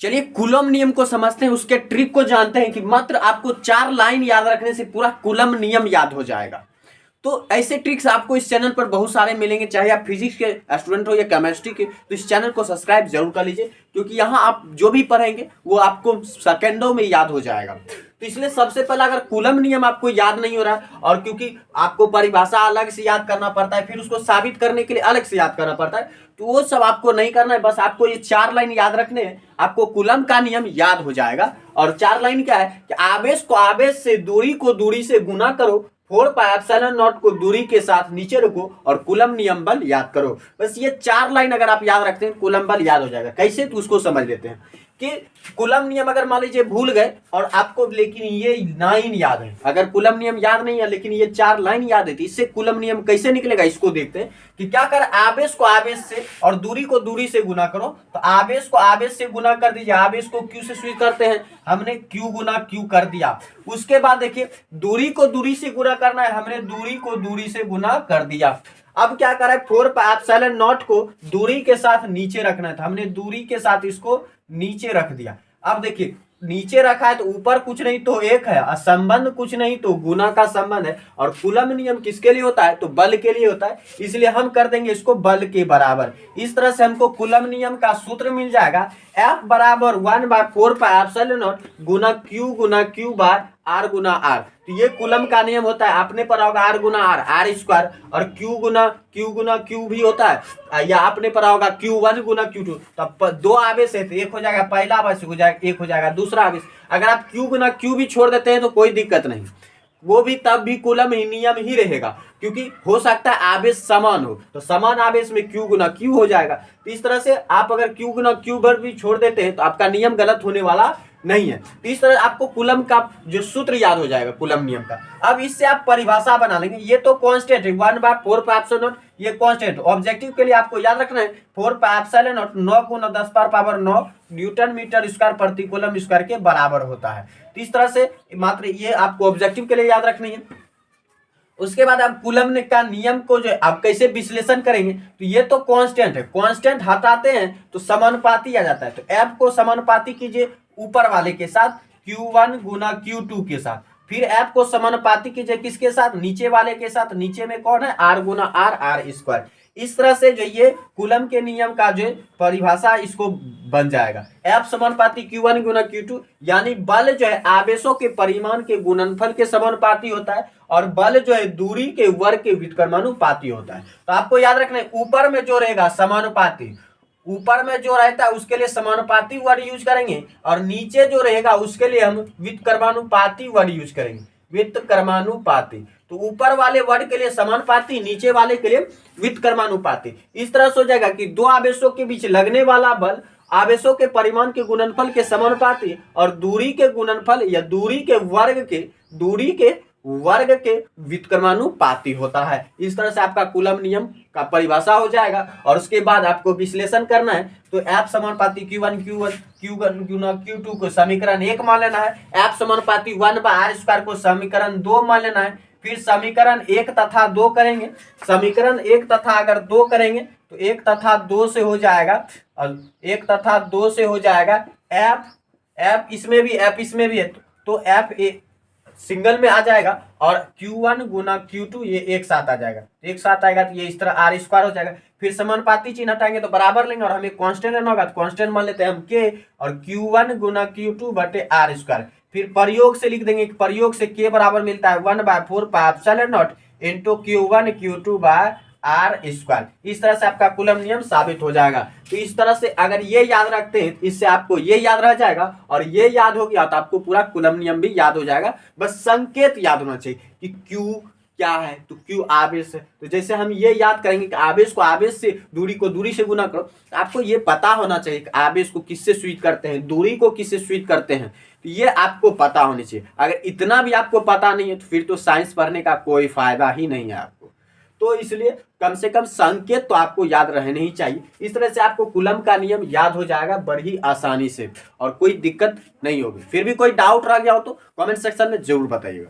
चलिए कूलम नियम को समझते हैं, उसके ट्रिक को जानते हैं कि मात्र आपको 4 लाइन याद रखने से पूरा कूलम नियम याद हो जाएगा। तो ऐसे ट्रिक्स आपको इस चैनल पर बहुत सारे मिलेंगे, चाहे आप फिजिक्स के स्टूडेंट हो या केमिस्ट्री के, तो इस चैनल को सब्सक्राइब जरूर कर लीजिए, क्योंकि यहाँ आप जो भी पढ़ेंगे वो आपको सेकेंडों में याद हो जाएगा। तो इसलिए सबसे पहले अगर कूलम नियम आपको याद नहीं हो रहा है, और क्योंकि आपको परिभाषा अलग से याद करना पड़ता है, फिर उसको साबित करने के लिए अलग से याद करना पड़ता है, तो वो सब आपको नहीं करना है। बस आपको ये 4 लाइन याद रखने हैं, आपको कूलम का नियम याद हो जाएगा। और 4 लाइन क्या है कि आवेश को आवेश से, दूरी को दूरी से गुना करो, 4πε0 को दूरी के साथ नीचे रखो और कूलम नियम बल याद करो। बस ये 4 लाइन अगर आप याद रखते हैं कूलम बल याद हो जाएगा। कैसे, तो उसको समझ लेते हैं कि कूलम नियम अगर मान लीजिए भूल गए और आपको लेकिन ये लाइन याद है, अगर कूलम नियम याद नहीं है लेकिन ये 4 लाइन याद है, तो इससे कूलम नियम कैसे निकलेगा इसको देखते हैं कि क्या कर, आवेश को आवेश से और दूरी को दूरी से गुना करो। तो आवेश को आवेश से गुना कर दीजिए, आवेश को क्यू से स्विच करते हैं, हमने क्यू गुना क्यू कर दिया। उसके बाद देखिए दूरी को दूरी से गुना करना है, हमने दूरी को दूरी से गुना कर दिया। अब क्या करें, 4πε0 को दूरी के साथ नीचे रखना है, तो हमने दूरी के साथ इसको नीचे रख दिया। अब देखिए नीचे रखा है तो ऊपर कुछ नहीं तो 1 है, और संबंध कुछ नहीं तो गुना का संबंध है। और कूलम नियम किसके लिए होता है, तो बल के लिए होता है, इसलिए हम कर देंगे इसको बल के बराबर। इस तरह से हमको कूलम नियम का सूत्र मिल जाएगा, F बराबर 1/4πε0 गुना क्यू बार आर गुना आर। तो ये कूलम का नियम होता है, अपने पर होगा आर गुना आर स्क्वायर, और क्यू गुना क्यू भी होता है, या अपने पर होगा Q1 गुना Q2। तब 2 आवेश है तो 1 हो जाएगा, पहला आवेश हो जाएगा 1 हो जाएगा, दूसरा आवेश। अगर आप क्यू गुना क्यू भी छोड़ देते हैं तो कोई दिक्कत नहीं, वो भी तब भी कूलम नियम ही रहेगा, क्योंकि हो सकता है आवेश समान हो, तो समान आवेश में क्यू गुना क्यू हो जाएगा। तो इस तरह से आप अगर क्यू गुना क्यू भर भी छोड़ देते हैं तो आपका नियम गलत होने वाला नहीं है। तो इस तरह आपको कूलम का जो सूत्र याद हो जाएगा कूलम नियम का। अब इससे आप परिभाषा बना लेंगे, ये तो कांस्टेंट है 1/4πε0, ये कांस्टेंट। ऑब्जेक्टिव के लिए आपको याद रखना है 4πε0 9 × 10⁻9 न्यूटन मीटर स्क्वायर प्रति कूलम स्क्वायर के बराबर होता है। तो इस तरह से मात्र ये आपको ऑब्जेक्टिव के लिए याद रखनी है। उसके बाद आप कूलम का नियम को जो आप कैसे विश्लेषण करेंगे, तो ये तो कांस्टेंट है, कांस्टेंट हटाते हैं तो समानुपाती आ जाता है। तो F को समानुपाती कीजिए ऊपर वाले के साथ, Q1 गुना Q2 के साथ, फिर F को समानुपाती कीजिए किसके साथ, नीचे वाले के साथ, नीचे में कौन है, R गुना आर स्क्वायर। इस तरह से जो ये कूलम के नियम का जो परिभाषा इसको बन जाएगा, F समानुपाती Q1 गुना Q2, यानी बल जो है आवेशों के परिमाण के गुणनफल के समानुपाती होता है, और बल जो है दूरी के वर्ग के व्युत्क्रमानुपाती होता है। तो आपको याद रखना है ऊपर में जो रहेगा समानुपाती, ऊपर में जो रहता है उसके लिए समानुपाती वर्ड यूज करेंगे, और नीचे जो रहेगा उसके लिए हम व्युत्क्रमानुपाती वर्ड यूज करेंगे, व्युत्क्रमानुपाती। तो ऊपर वाले वर्ड के लिए समानुपाती, नीचे वाले के लिए व्युत्क्रमानुपाती। इस तरह से हो जाएगा कि दो आवेशों के बीच लगने वाला बल आवेशों के परिमाण के गुणनफल के समानुपाती, और दूरी के गुणनफल या दूरी के वर्ग के व्युत्क्रमानुपाती होता है। इस तरह से आपका कूलम नियम का परिभाषा हो जाएगा। और उसके बाद आपको विश्लेषण करना है, तो F समानुपाती Q1 गुना Q2 को समीकरण 1 मान लेना है, F समानुपाती 1/r² को समीकरण 2 मान लेना है। फिर समीकरण 1 तथा 2 करेंगे, समीकरण 1 तथा अगर 2 करेंगे तो 1 तथा 2 से हो जाएगा, और 1 तथा 2 से हो जाएगा F इसमें भी है, तो F सिंगल में आ जाएगा, और Q1 गुना Q2 ये एक साथ आ जाएगा, एक साथ आएगा तो ये इस तरह r² हो जाएगा। फिर समानुपाती चिन्ह हटाएंगे तो बराबर लेंगे, और हमें कांस्टेंट लेना होगा तो कांस्टेंट मान लेते हैं हम K, और Q1 गुना Q2 बटे r²। फिर प्रयोग से लिख देंगे, प्रयोग से K बराबर मिलता है 1/4πε0 into Q1 Q2 bye r²। इस तरह से आपका कूलम नियम साबित हो जाएगा। तो इस तरह से अगर ये याद रखते हैं, इससे आपको ये याद रह जाएगा, और ये याद हो गया तो आपको पूरा कूलम नियम भी याद हो जाएगा। बस संकेत याद होना चाहिए कि Q क्या है, तो Q आवेश है। तो जैसे हम ये याद करेंगे कि आवेश को आवेश से, दूरी को दूरी से गुना करो, तो आपको ये पता होना चाहिए कि आवेश को किससे स्विच करते हैं, दूरी को किससे स्विच करते हैं, तो ये आपको पता होनी चाहिए। अगर इतना भी आपको पता नहीं है तो फिर तो साइंस पढ़ने का कोई फायदा ही नहीं है आपको। तो इसलिए कम से कम संकेत तो आपको याद रहने ही चाहिए। इस तरह से आपको कूलम का नियम याद हो जाएगा बड़ी आसानी से, और कोई दिक्कत नहीं होगी। फिर भी कोई डाउट रह गया हो तो कमेंट सेक्शन में जरूर बताइएगा।